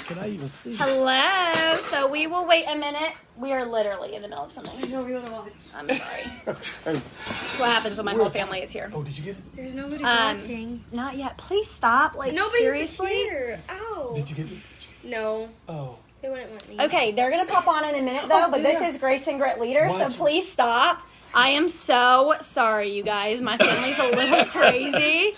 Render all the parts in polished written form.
Can I even see? Hello. So we will wait a minute. We are literally in the middle of something. I know we want to watch. I'm sorry. That's what happens when my whole family is here. Oh, did you get it? There's nobody watching. Not yet. Please stop. Like, Nobody's seriously? here. Ow. Did you get it? No. Oh. They wouldn't let me. Okay, they're going to pop on in a minute, though, but this is Grace and Grit Leader, so please stop. I am so sorry, you guys. My family's a little crazy.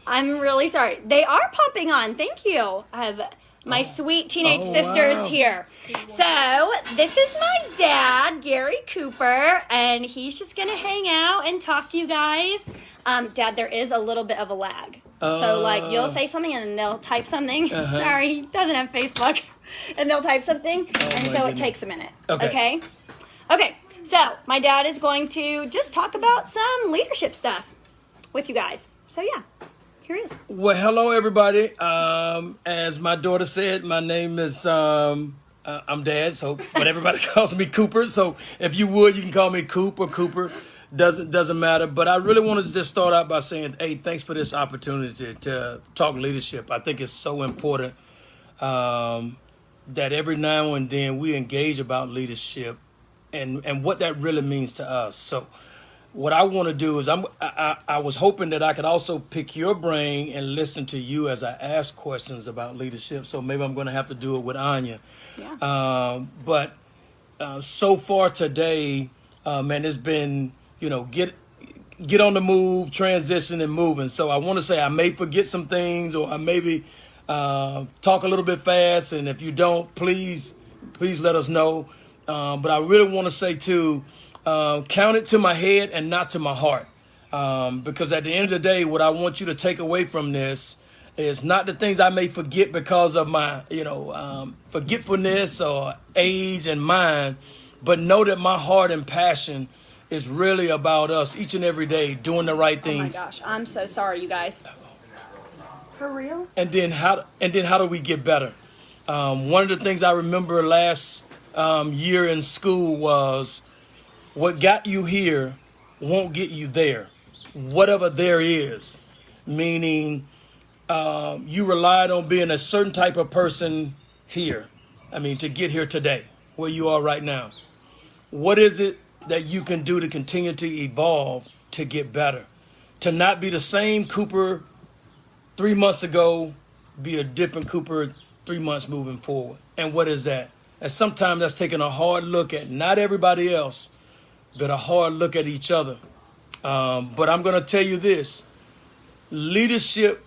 I'm really sorry. They are popping on. Thank you. I have my sweet teenage sisters here. So, this is my dad, Gary Cooper, and he's just going to hang out and talk to you guys. Dad, there is a little bit of a lag. So, like, you'll say something and then they'll type something. Sorry, he doesn't have Facebook. And they'll type something, and so it takes a minute. Okay? Okay, so my dad is going to just talk about some leadership stuff with you guys. So, yeah, here he is. Well, hello, everybody. As my daughter said, my name is, I'm Dad, so but everybody calls me Cooper. So if you would, you can call me Coop or Cooper. Doesn't matter. But I really wanted to just start out by saying, hey, thanks for this opportunity to talk leadership. I think it's so important that every now and then we engage about leadership and what that really means to us. So what I want to do is I was hoping that I could also pick your brain and listen to you as I ask questions about leadership. So maybe I'm going to have to do it with Anya. Yeah. But so far today, man, it's been, get on the move, transition and moving. So I want to say I may forget some things, or I maybe talk a little bit fast. And if you don't, please let us know. But I really want to say too, count it to my head and not to my heart. Because at the end of the day, what I want you to take away from this is not the things I may forget because of my, forgetfulness or age and mind, but know that my heart and passion is really about us each and every day doing the right things. Oh my gosh, I'm so sorry, you guys. For real? And then how do we get better? One of the things I remember last year in school was, what got you here won't get you there. Whatever there is, meaning you relied on being a certain type of person here. To get here today, where you are right now. What is it that you can do to continue to evolve, to get better? To not be the same Cooper 3 months ago, be a different Cooper 3 months moving forward. And what is that? And sometimes that's taking a hard look at not everybody else, but a hard look at each other. But I'm going to tell you this. Leadership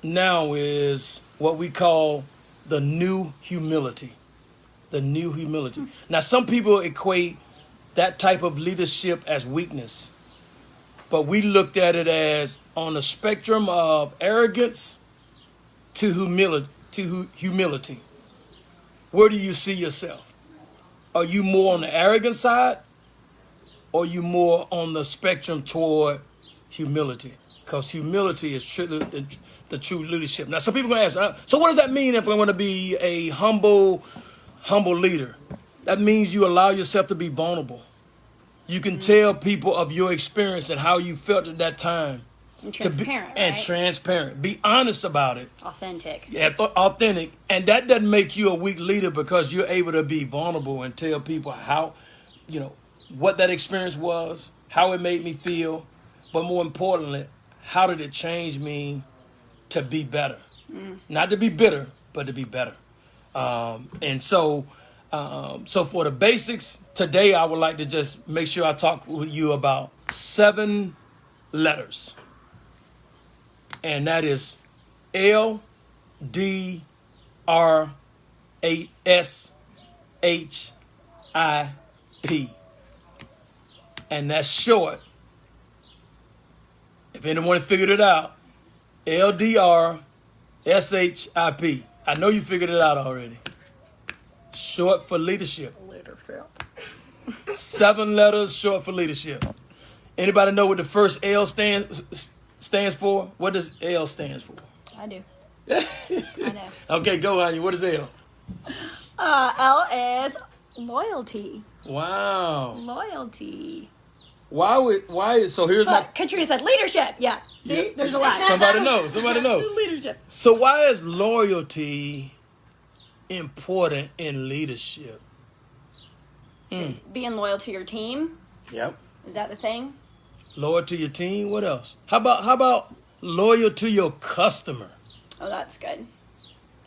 now is what we call the new humility. The new humility. Now, some people equate that type of leadership as weakness. But we looked at it as on the spectrum of arrogance to humility. Where do you see yourself? Are you more on the arrogant side, or are you more on the spectrum toward humility? Because humility is the true leadership. Now, some people are going to ask, so what does that mean if I want to be a humble leader? That means you allow yourself to be vulnerable. You can tell people of your experience and how you felt at that time. And transparent, And right? transparent. Be honest about it. Authentic. Yeah, authentic. And that doesn't make you a weak leader, because you're able to be vulnerable and tell people how, what that experience was, how it made me feel, but more importantly, how did it change me to be better? Not to be bitter, but to be better. So for the basics, today I would like to just make sure I talk with you about 7 letters. And that is LDRHSHIP. And that's short. If anyone figured it out, LDRSHIP. I know you figured it out already. Short for leadership. 7 letters, short for leadership. Anybody know what the first L stands for? What does L stand for? I do. I know. Okay, go, Anya. What is L? L is loyalty. Wow. Loyalty. So here's my... Katrina said leadership. Yeah. See, Yeah. there's a lot. Somebody knows. Leadership. So why is loyalty important in leadership? Being loyal to your team. Yep. Is that the thing? Loyal to your team. What else? How about loyal to your customer? Oh, that's good.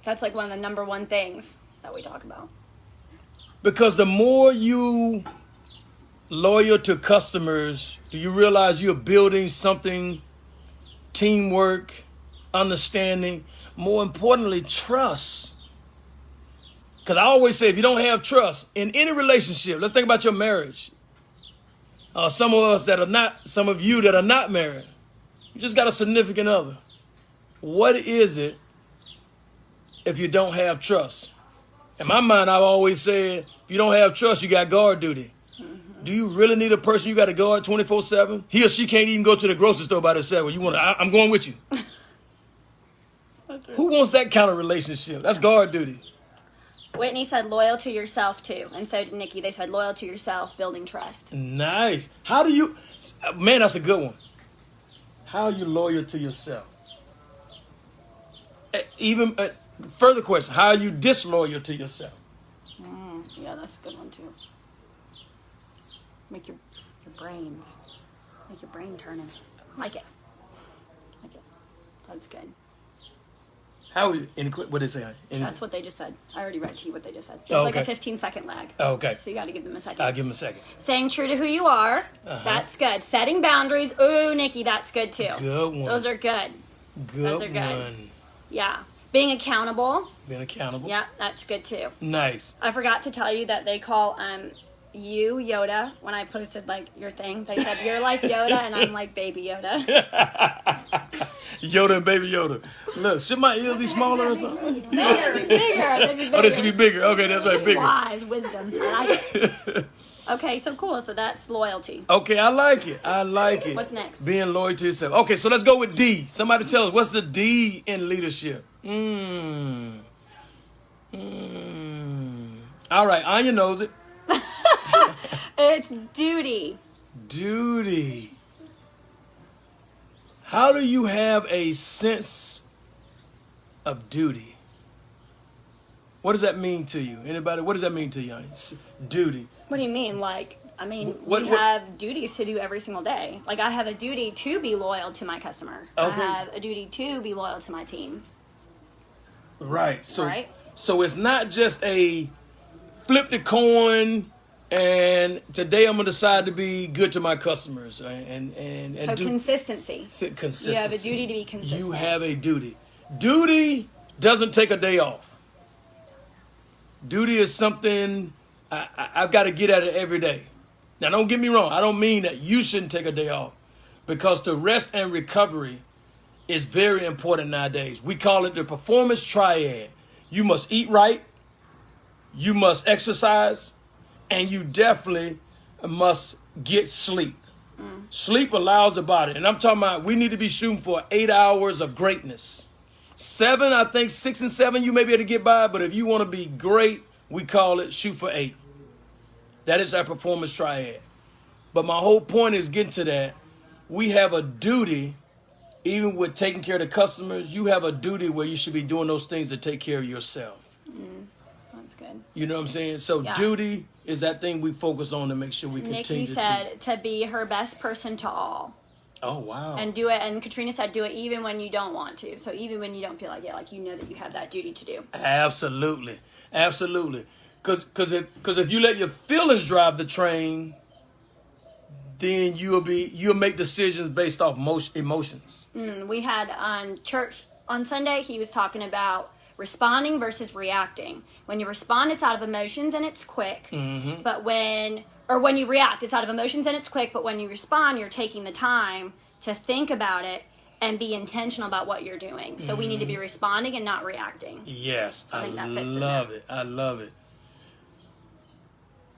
That's like one of the number one things that we talk about. Because the more you loyal to customers, do you realize you're building something, teamwork, understanding, more importantly, trust. Because I always say, if you don't have trust in any relationship, let's think about your marriage. Some of you that are not married, you just got a significant other. What is it if you don't have trust? In my mind, I've always said, if you don't have trust, you got guard duty. Mm-hmm. Do you really need a person you got to guard 24/7? He or she can't even go to the grocery store by themselves. I'm going with you. Who wants that kind of relationship? That's guard duty. Whitney said loyal to yourself too, and so did Nikki. They said loyal to yourself, building trust. Nice. How do you, man, that's a good one. How are you loyal to yourself? Even further question, how are you disloyal to yourself? Yeah, that's a good one too. Make your brain turning. Like it. That's good. How are you? What did they say? That's what they just said. I already read to you what they just said. There's like a 15-second lag. Oh, okay. So you got to give them a second. I'll give them a second. Staying true to who you are. That's good. Setting boundaries. Ooh, Nikki, that's good too. Good one. Those are good. Those are good. One. Yeah. Being accountable. Yeah, that's good too. Nice. I forgot to tell you that they call you Yoda when I posted like your thing. They said you're like Yoda and I'm like Baby Yoda. Yoda and Baby Yoda. Look, should my ears be smaller or something? Bigger. They'd be bigger. Oh, they should be bigger. Okay, that's right, just bigger. Wise wisdom. I like it. Okay, so cool. So that's loyalty. Okay, I like it. What's next? Being loyal to yourself. Okay, so let's go with D. Somebody tell us, what's the D in leadership? All right, Anya knows it. It's duty. Duty. How do you have a sense of duty? What does that mean to you? Anybody? What does that mean to you, Anya? Duty. What do you mean? We have duties to do every single day. Like, I have a duty to be loyal to my customer. Okay. I have a duty to be loyal to my team. Right. So it's not just a flip the coin and today I'm going to decide to be good to my customers. Consistency. Consistency. You have a duty to be consistent. You have a duty. Duty doesn't take a day off. Duty is something I've got to get at it every day. Now, don't get me wrong. I don't mean that you shouldn't take a day off, because the rest and recovery is very important nowadays. We call it the performance triad. You must eat right, you must exercise, and you definitely must get sleep. Sleep allows the body. And I'm talking about we need to be shooting for 8 hours of greatness. 7, I think 6 and 7 you may be able to get by, but if you want to be great, we call it shoot for 8. That is our performance triad. But my whole point is getting to that. We have a duty, even with taking care of the customers, you have a duty where you should be doing those things to take care of yourself. That's good. You know what I'm saying? So duty is that thing we focus on to make sure we continue. Nikki said to be her best person to all. Oh, wow. And do it. And Katrina said do it even when you don't want to. So even when you don't feel like it, like you know that you have that duty to do. Absolutely. Because if you let your feelings drive the train, then you'll make decisions based off emotions. We had on church on Sunday, he was talking about responding versus reacting. When you respond, it's out of emotions and it's quick. Mm-hmm. But when you react, it's out of emotions and it's quick. But when you respond, you're taking the time to think about it and be intentional about what you're doing. So we need to be responding and not reacting. Yes, I think that fits love it. I love it.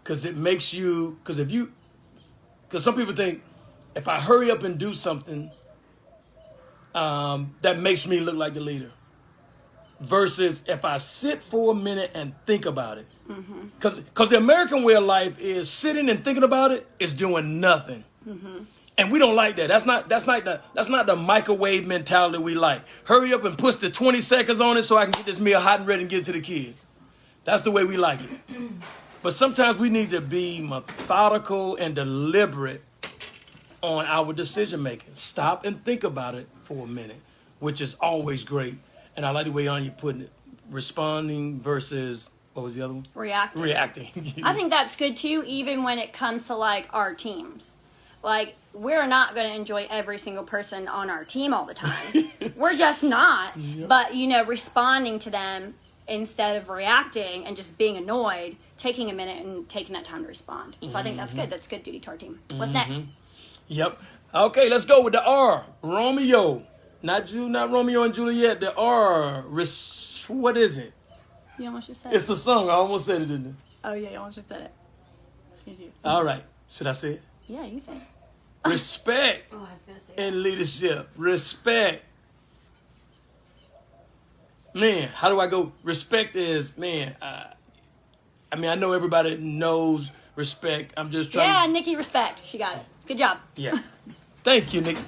Because it makes you, because some people think if I hurry up and do something, that makes me look like the leader. Versus if I sit for a minute and think about it. Because the American way of life is sitting and thinking about it is doing nothing. And we don't like that. That's not the microwave mentality we like. Hurry up and push the 20 seconds on it so I can get this meal hot and ready and get it to the kids. That's the way we like it. But sometimes we need to be methodical and deliberate on our decision making. Stop and think about it for a minute, which is always great. And I like the way on you putting it. Responding versus, what was the other one? Reacting. I think that's good too, even when it comes to like our teams. Like, we're not going to enjoy every single person on our team all the time. We're just not. Yep. But, you know, responding to them instead of reacting and just being annoyed, taking a minute and taking that time to respond. So I think that's good. That's good duty to our team. What's next? Yep. Okay, let's go with the R. Romeo. Not Romeo and Juliet. The R. What is it? You almost just said it. It's a song. I almost said it, didn't I? Oh, yeah, you almost just said it. You do. All right. Should I say it? Yeah, you say it. Respect Oh, I was gonna say and leadership. Respect. Man, how do I go? Respect is, man, I mean, I know everybody knows respect. I'm just trying. Yeah, Nikki, respect. She got it. Good job. Yeah. Thank you, Nikki.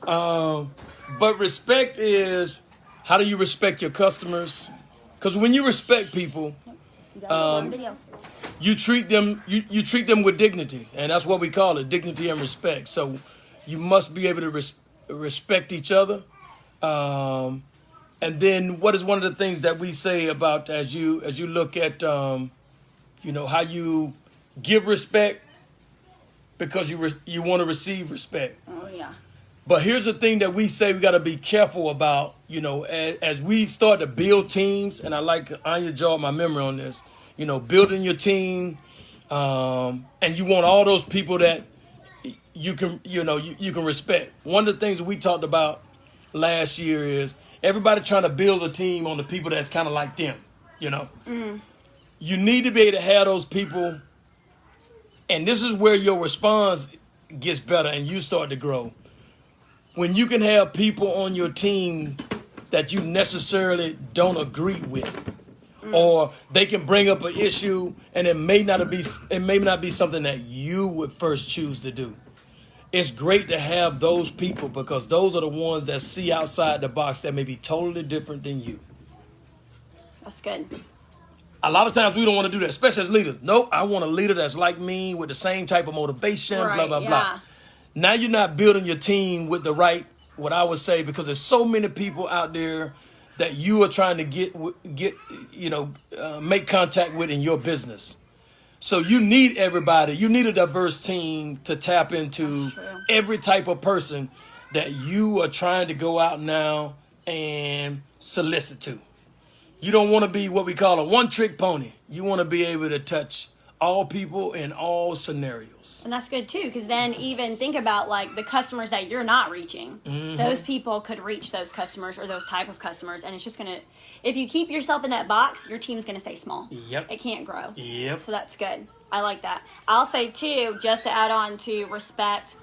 But respect is, how do you respect your customers? Because when you respect people, you treat them with dignity, and that's what we call it, dignity and respect. So you must be able to respect each other. And then what is one of the things that we say about as you look at how you give respect because you want to receive respect. Oh yeah. But here's the thing that we say we got to be careful about, as we start to build teams, and I like Anya jogged my memory on this, building your team, and you want all those people that you can respect. One of the things we talked about last year is everybody trying to build a team on the people that's kind of like them, You need to be able to have those people, and this is where your response gets better and you start to grow. When you can have people on your team that you necessarily don't agree with, or they can bring up an issue and it may not be something that you would first choose to do. It's great to have those people because those are the ones that see outside the box that may be totally different than you. That's good. A lot of times we don't want to do that, especially as leaders. Nope, I want a leader that's like me with the same type of motivation, right, blah, blah, yeah. blah. Now you're not building your team with the right, what I would say, because there's so many people out there that you are trying to make contact with in your business. So you need everybody. You need a diverse team to tap into every type of person that you are trying to go out now and solicit to. You don't want to be what we call a one-trick pony. You want to be able to touch all people in all scenarios. And that's good too, because then even think about like the customers that you're not reaching. Those people could reach those customers or those type of customers, and it's just gonna, if you keep yourself in that box, your team's gonna stay small. Yep. It can't grow. Yep. So that's good. I like that. I'll say too, just to add on to respect,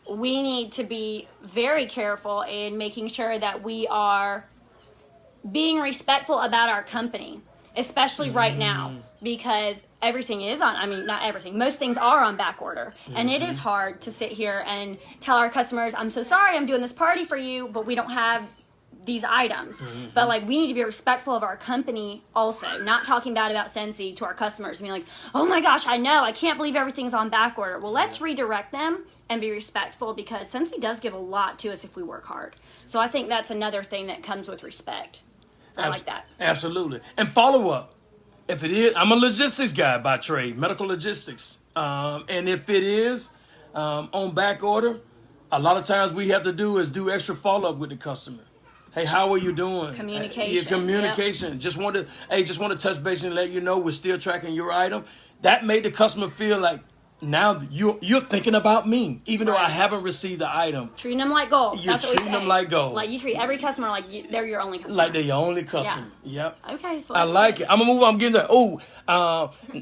we need to be very careful in making sure that we are being respectful about our company, especially right now, because everything is on, not everything, most things are on back order. And it is hard to sit here and tell our customers, I'm so sorry, I'm doing this party for you, but we don't have these items. But like, we need to be respectful of our company also, not talking bad about Sensi to our customers and being like, oh my gosh, I can't believe everything's on back order. Well, let's redirect them and be respectful, because Sensi does give a lot to us if we work hard. So I think that's another thing that comes with respect. I like that. Absolutely. And follow up. If it is, I'm a logistics guy by trade, medical logistics. And if it is on back order, a lot of times we have to do extra follow up with the customer. Hey, how are you doing? Communication. Communication. Yep. Just want to touch base and let you know we're still tracking your item. That made the customer feel like, now you're thinking about me, even though I haven't received the item. Treating them like gold. You're treating them like gold. Like you treat every customer like they're your only customer. Like they're your only customer. Yeah. Yep. Okay, so I like it. I'm gonna move on. I'm getting there.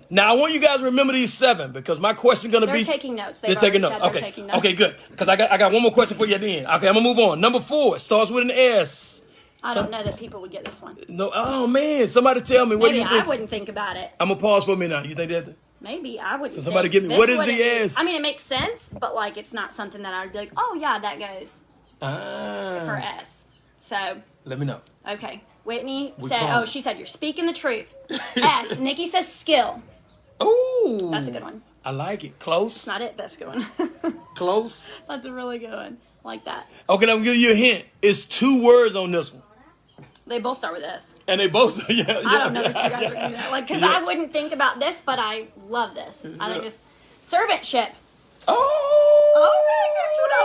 Now I want you guys to remember these 7 because my question gonna be. They're taking notes. They're taking notes. Okay. Taking notes. Okay, good. Because I got one more question for you at the end. Okay, I'm gonna move on. Number 4 it starts with an S. I don't know that people would get this one. No. Oh man, somebody tell me. What do you think? I wouldn't think about it. I'm gonna pause for a minute now. You think that? Maybe I wouldn't. So somebody give me, what is the S? It makes sense, but like it's not something that I would be like, oh yeah, that goes for S. So let me know. Okay. Whitney We said, paused. she said, you're speaking the truth. S. Nikki says skill. Ooh. That's a good one. I like it. Close. It's not it. That's a good one. Close. That's a really good one. I like that. Okay, I'm gonna give you a hint. It's 2 words on this one. They both start with S. And they both, I don't know that you guys are going to do that. Like, because I wouldn't think about this, but I love this. I think it's servantship. That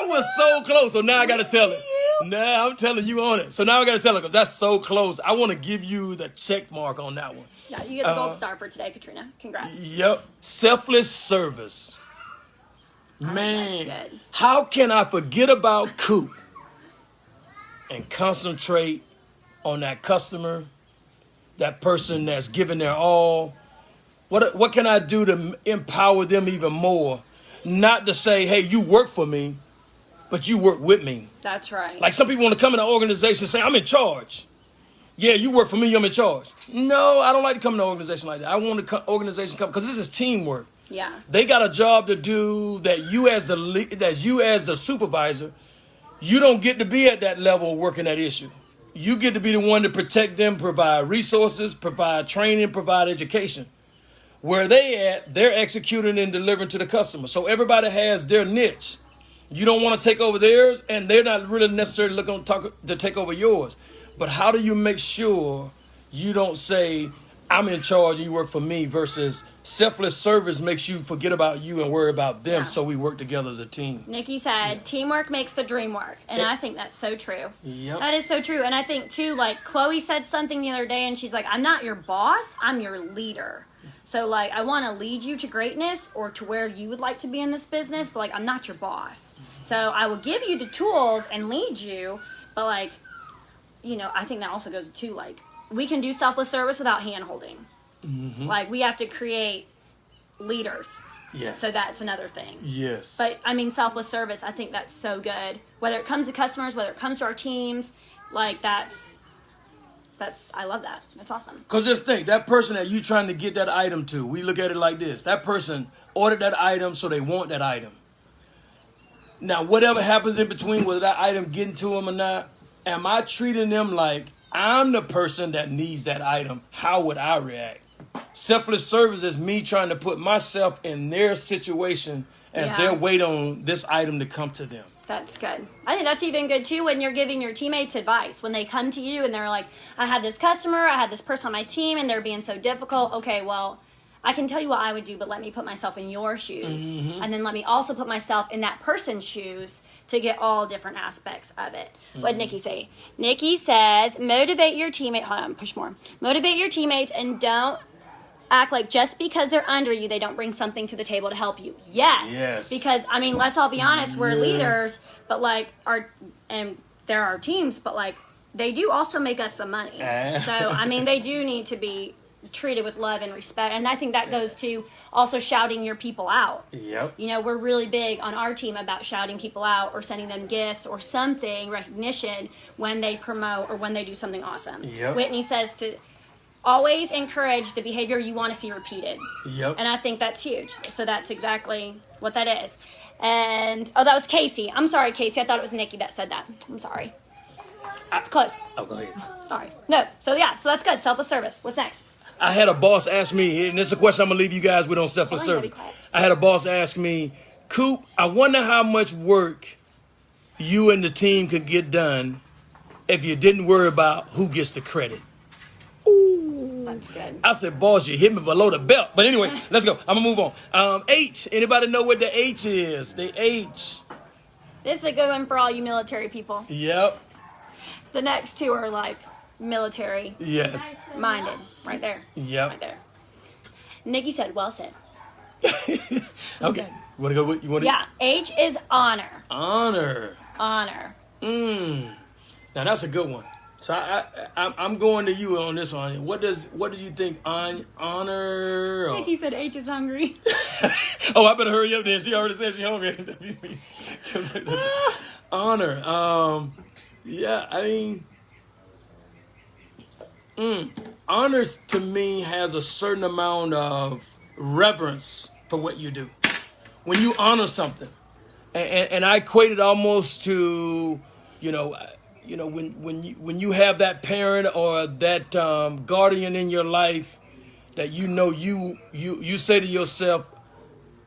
was so close. So now I got to tell it. Now I'm telling you on it. So now I got to tell it because that's so close. I want to give you the check mark on that one. Yeah, you get the gold star for today, Katrina. Congrats. Yep. Selfless service. Man, that's good. how can I forget about Coop and concentrate on that customer, that person that's giving their all? What can I do to empower them even more? Not to say, hey, you work for me, but you work with me. That's right. Like some people want to come in an organization and say, I'm in charge. Yeah, you work for me, I'm in charge. No, I don't like to come in an organization like that. I want an organization come because this is teamwork. Yeah. They got a job to do that you as the supervisor, you don't get to be at that level working that issue. You get to be the one to protect them, provide resources, provide training, provide education. Where they at, they're executing and delivering to the customer. So everybody has their niche. You don't want to take over theirs, and they're not really necessarily looking to take over yours. But how do you make sure you don't say, I'm in charge and you work for me, versus selfless service makes you forget about you and worry about them, so we work together as a team. Nikki said, teamwork makes the dream work. And I think that's so true. Yep. That is so true. And I think, too, like, Chloe said something the other day, and she's like, I'm not your boss, I'm your leader. So, like, I want to lead you to greatness or to where you would like to be in this business, but, like, I'm not your boss. So I will give you the tools and lead you, but, like, you know, I think that also goes to, like, we can do selfless service without hand-holding. Mm-hmm. Like, we have to create leaders. Yes. So that's another thing. Yes. But, I mean, selfless service, I think that's so good. Whether it comes to customers, whether it comes to our teams, like, that's I love that. That's awesome. Because just think, that person that you trying to get that item to, we look at it like this. That person ordered that item, so they want that item. Now, whatever happens in between, whether that item getting to them or not, am I treating them like I'm the person that needs that item? How would I react? Selfless service is me trying to put myself in their situation as they're waiting on this item to come to them. That's good. I think that's even good, too, when you're giving your teammates advice. When they come to you and they're like, I had this customer, I had this person on my team, and they're being so difficult. Okay, well, I can tell you what I would do, but let me put myself in your shoes. Mm-hmm. And then let me also put myself in that person's shoes to get all different aspects of it. Mm-hmm. What did Nikki say? Nikki says, motivate your teammate. Hold on, push more. Motivate your teammates and don't act like just because they're under you, they don't bring something to the table to help you. Yes. Because, I mean, let's all be honest, we're leaders, but like and there are teams, but like they do also make us some money. So, I mean, they do need to be treated with love and respect. And I think that goes to also shouting your people out. Yep. You know, we're really big on our team about shouting people out or sending them gifts or something, recognition, when they promote or when they do something awesome. Yep. Whitney says to always encourage the behavior you want to see repeated. Yep. And I think that's huge. So that's exactly what that is. And, that was Casey. I'm sorry, Casey. I thought it was Nikki that said that. I'm sorry. It's close. Oh, go ahead. Sorry. No. So, yeah. So that's good. Selfless service. What's next? I had a boss ask me, and this is a question I'm going to leave you guys with on selfless service. I had a boss ask me, Coop, I wonder how much work you and the team could get done if you didn't worry about who gets the credit. Ooh. That's good. I said, boss, you hit me below the belt. But anyway, let's go. I'm going to move on. H. Anybody know what the H is? The H. This is a good one for all you military people. Yep. The next two are like military Yes. minded. Right there. Yep. Right there. Nikki said, well said. Okay. You want to go with? Yeah. H is honor. Honor. Honor. Now that's a good one. So I'm going to you on this one. What do you think honor? I think he said H is hungry. Oh, I better hurry up then. She already said she's hungry. Honor. Yeah, I mean, honor to me has a certain amount of reverence for what you do. When you honor something, and I equate it almost to, when you have that parent or that guardian in your life that you say to yourself,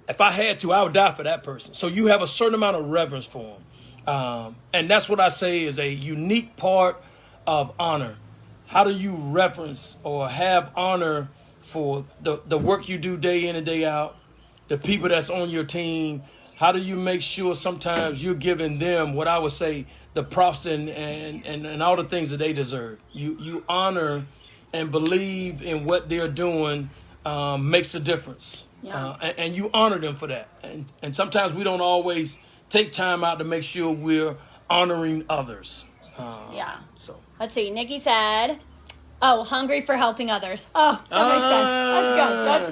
if I had to, I would die for that person. So you have a certain amount of reverence for them. And that's what I say is a unique part of honor. How do you reverence or have honor for the work you do day in and day out, the people that's on your team? How do you make sure sometimes you're giving them what I would say the props and all the things that they deserve? You honor and believe in what they're doing makes a difference. Yeah. And you honor them for that. And sometimes we don't always take time out to make sure we're honoring others. Yeah. So Let's see. Nikki said, "Oh, hungry for helping others." Oh, that makes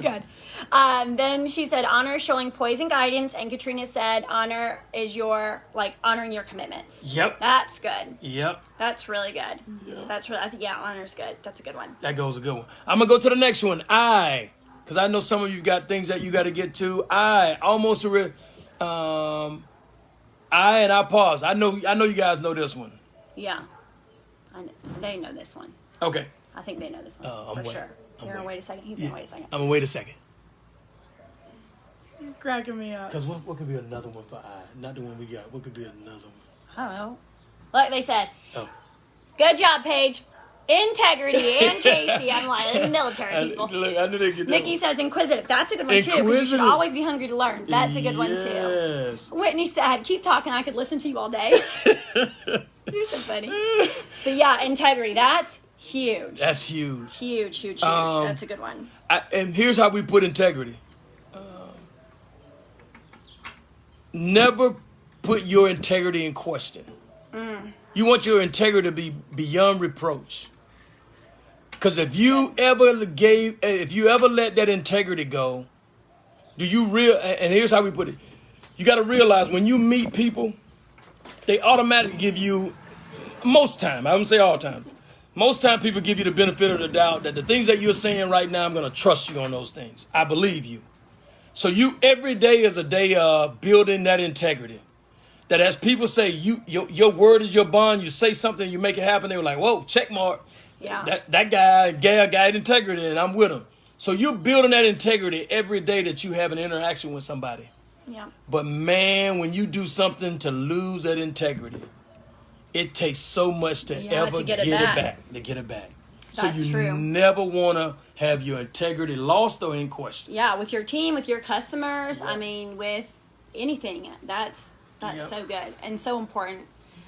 sense. That's good. Then she said, "Honor is showing poise and guidance." And Katrina said, "Honor is your honoring your commitments." Yep. That's good. Yep. That's really good. Yep. That's really. I think honor's good. That's a good one. That goes a good one. I'm gonna go to the next one. Because I know some of you got things that you got to get to. I pause. I know you guys know this one. Yeah. They know this one. Okay. I think they know this one I'm for waiting. sure. You're gonna wait a second. He's gonna wait a second. I'm gonna wait a second. You're cracking me up. Because what could be another one for I? Not the one we got. What could be another one? I don't know. Like they said, Oh. good job, Paige. Integrity and Casey. I'm like military people. Look, I knew they'd get that Nikki one. says inquisitive. That's a good one too. 'Cause you should Inquisitive. always be hungry to learn. That's a good one too. Yes. Whitney said, "Keep talking. I could listen to you all day." You're so funny. But yeah, integrity. That's huge. That's huge. Huge. That's a good one. And here's how we put integrity. Never put your integrity in question. You want your integrity to be beyond reproach. Because if you ever let that integrity go, and here's how we put it. You got to realize when you meet people, they automatically give you, most time, I wouldn't say all time, most time people give you the benefit of the doubt that the things that you're saying right now, I'm going to trust you on those things. I believe you. So every day is a day of building that integrity. That as people say, your word is your bond. You say something, you make it happen. They were like, whoa, check mark. Yeah. That guy got integrity, and I'm with him. So you're building that integrity every day that you have an interaction with somebody. Yeah. But man, when you do something to lose that integrity, it takes so much to get it back. That's so you true. never want to have your integrity lost or in question. Yeah, with your team, with your customers, I mean, with anything. That's so good and so important,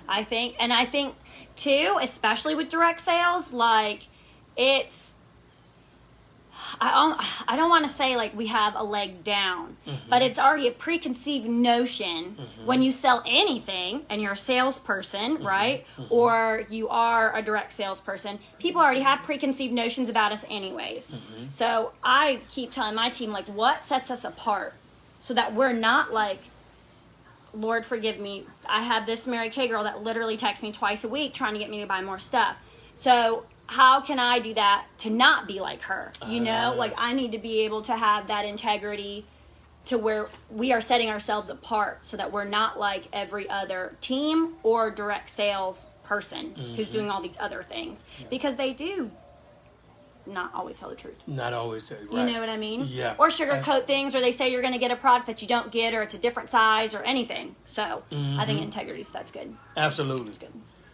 I think. And I think, too, especially with direct sales, it's... I don't want to say we have a leg down, but it's already a preconceived notion when you sell anything and you're a salesperson, right? Or you are a direct salesperson. People already have preconceived notions about us anyways. So I keep telling my team, what sets us apart so that we're not Lord forgive me, I have this Mary Kay girl that literally texts me twice a week trying to get me to buy more stuff. So how can I do that to not be like her? You know, I need to be able to have that integrity to where we are setting ourselves apart so that we're not like every other team or direct sales person who's doing all these other things, because they do not always tell the truth. Not always, right. You know what I mean? Yeah. Or sugarcoat things, or they say you're going to get a product that you don't get, or it's a different size, or anything. So I think integrity, that's good. Absolutely. That's good.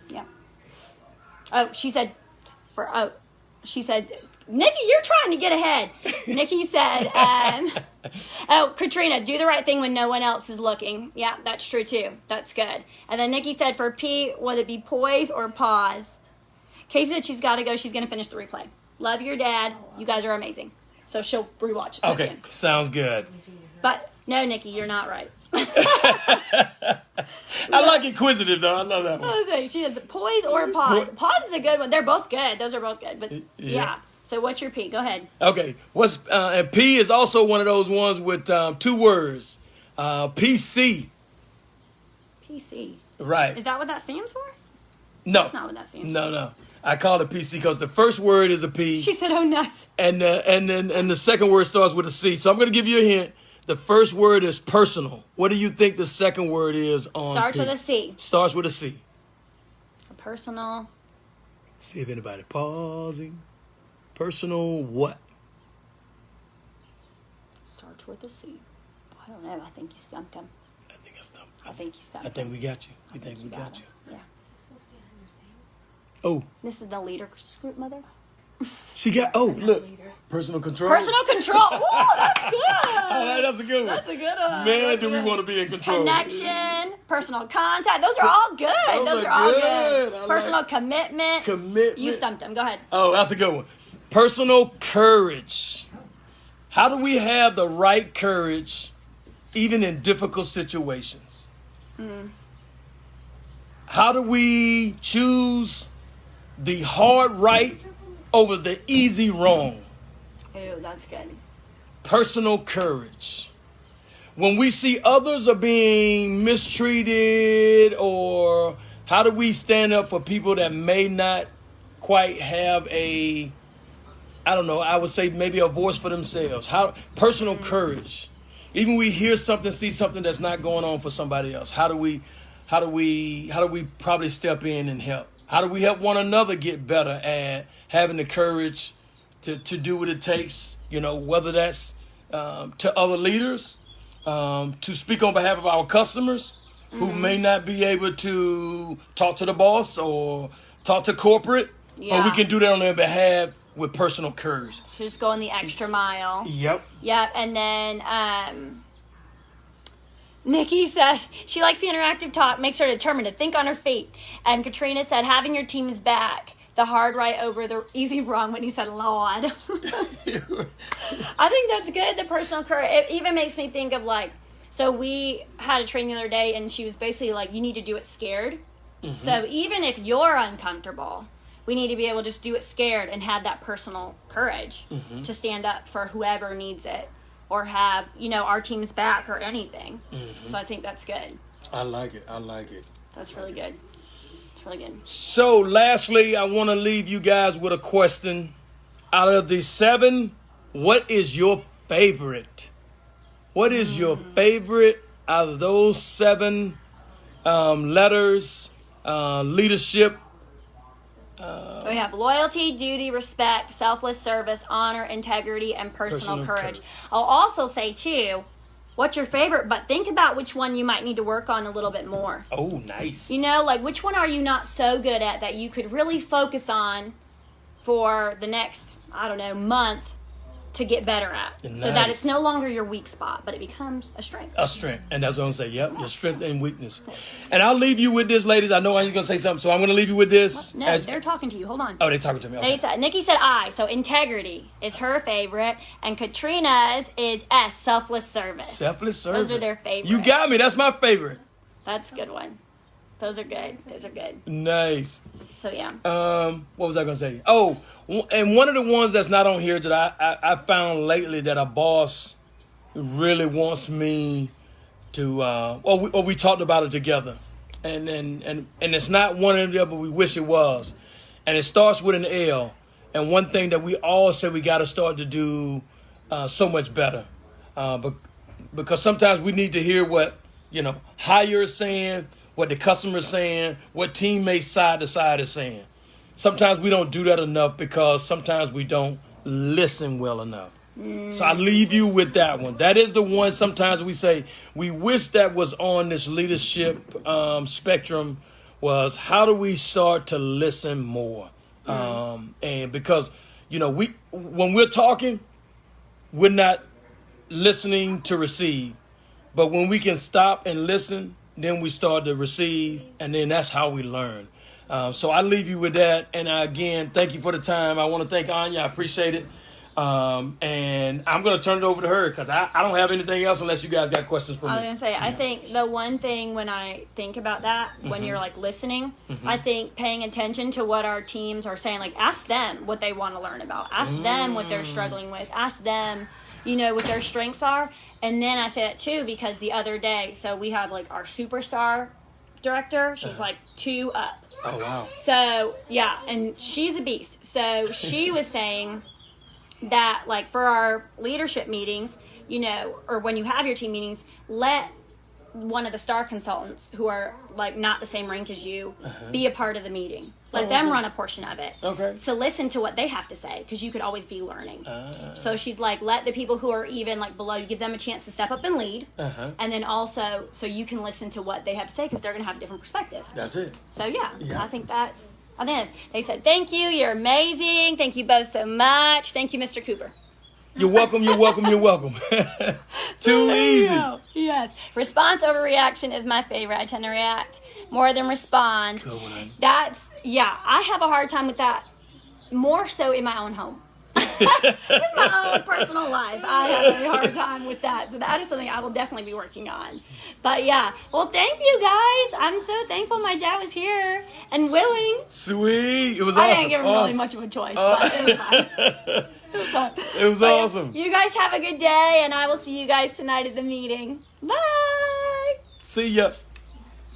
Yeah. Oh, she said, Nikki, you're trying to get ahead. Nikki said, Katrina, do the right thing when no one else is looking. Yeah, that's true too. That's good. And then Nikki said, for P, would it be poise or pause? Casey said she's got to go. She's going to finish the replay. Love your dad. You guys are amazing. So she'll rewatch it. Okay, again. sounds good. But no, Nikki, you're not right. I like inquisitive though. I love that one. I was saying, she has poise or pause. Pause is a good one. They're both good. Those are both good. But yeah. So what's your P? Go ahead. Okay. And P is also one of those ones with 2 words. PC. PC. Right. Is that what that stands for? No. That's not what that stands for. No. I call it PC because the first word is a P. She said, "Oh nuts." And the second word starts with a C. So I'm going to give you a hint. The first word is personal. What do you think the second word is on Starts P? with a C. Starts with a C. Personal. See if anybody pausing. Personal what? Starts with a C. I don't know. I think you stumped him. I think I stumped. I think you stumped I think him. we got you. We think we got you. Yeah. Oh, This is the leader group, mother. she got. Oh, look. Personal control. Personal control. Ooh, that's good. That's a good one. That's a good one. Man, do we want to be in control? Connection, personal contact. Those are all good. Those are all good. I Personal like commitment. commitment. You stumped him. Go ahead. Oh, that's a good one. Personal courage. How do we have the right courage even in difficult situations? How do we choose the hard right over the easy wrong? Ooh, that's good. Personal courage. When we see others are being mistreated, or how do we stand up for people that may not quite have a, I don't know, I would say maybe a voice for themselves. How personal courage. Even we hear something, see something that's not going on for somebody else. How do we probably step in and help? How do we help one another get better at having the courage to do what it takes, whether that's to other leaders, to speak on behalf of our customers who may not be able to talk to the boss or talk to corporate, but we can do that on their behalf with personal courage. Just going the extra mile. Yep. Yep. And then Nikki said she likes the interactive talk, makes her determined to think on her feet. And Katrina said having your team's back, the hard right over the easy wrong when he said Lord. I think that's good, the personal courage. It even makes me think of so we had a training the other day and she was basically like, you need to do it scared. Mm-hmm. So even if you're uncomfortable, we need to be able to just do it scared and have that personal courage to stand up for whoever needs it or have, our team's back or anything. Mm-hmm. So I think that's good. I like it. That's really good. It's really good. So lastly, I want to leave you guys with a question. Out of the 7, what is your favorite? What is your favorite out of those 7 letters, leadership? We have loyalty, duty, respect, selfless service, honor, integrity, and personal courage. I'll also say, too, what's your favorite? But think about which one you might need to work on a little bit more. Oh, nice. Which one are you not so good at that you could really focus on for the next, month to get better at. Nice. So that it's no longer your weak spot, but it becomes a strength. A strength. And that's what I'm going to say. Yep, your strength and weakness. And I'll leave you with this, ladies. I know I was going to say something, so I'm going to leave you with this. No, they're talking to you. Hold on. Oh, they're talking to me. Okay. Nikki said I, so integrity is her favorite, and Katrina's is S, selfless service. Selfless service. Those are their favorites. You got me. That's my favorite. That's a good one. Those are good. Nice. So, yeah. What was I going to say? Oh, and one of the ones that's not on here that I found lately that a boss really wants me to, we talked about it together. And it's not one of them, but we wish it was. And it starts with an L. And one thing that we all say we got to start to do so much better. Because sometimes we need to hear what, hire is saying, what the customer is saying, what teammates side to side is saying. Sometimes we don't do that enough because sometimes we don't listen well enough. So I leave you with that one. That is the one sometimes we say, we wish that was on this leadership spectrum, was how do we start to listen more? And because, when we're talking, we're not listening to receive. But when we can stop and listen, then we start to receive, and then that's how we learn. So I leave you with that. And again, thank you for the time. I want to thank Anya. I appreciate it. And I'm going to turn it over to her because I don't have anything else unless you guys got questions for me. I was going to say, I think the one thing when I think about that, when you're listening, I think paying attention to what our teams are saying, ask them what they want to learn about. Ask them what they're struggling with. Ask them, what their strengths are. And then I say that too because the other day, so we have our superstar director. She's 2 up. Oh, wow. So, yeah, and she's a beast. So she was saying that for our leadership meetings, or when you have your team meetings, let one of the star consultants who are like not the same rank as you be a part of the meeting. Let them run a portion of it. Okay. So listen to what they have to say, because you could always be learning. So she's like, let the people who are even like below you, give them a chance to step up and lead. And then also, so you can listen to what they have to say, because they're going to have a different perspective. That's it. So yeah. Yeah. I think they said, thank you, you're amazing. Thank you both so much. Thank you, Mr. Cooper. You're welcome, you're welcome, you're welcome. Too easy. Yes. Response over reaction is my favorite. I tend to react more than respond. Good one. I have a hard time with that, more so in my own home. In my own personal life, I have a hard time with that. So that is something I will definitely be working on. But yeah, well, thank you guys. I'm so thankful my dad was here and willing. Sweet. It was I awesome. didn't give him really much of a choice, but it was fine. It was awesome. You guys have a good day, and I will see you guys tonight at the meeting. Bye. See ya.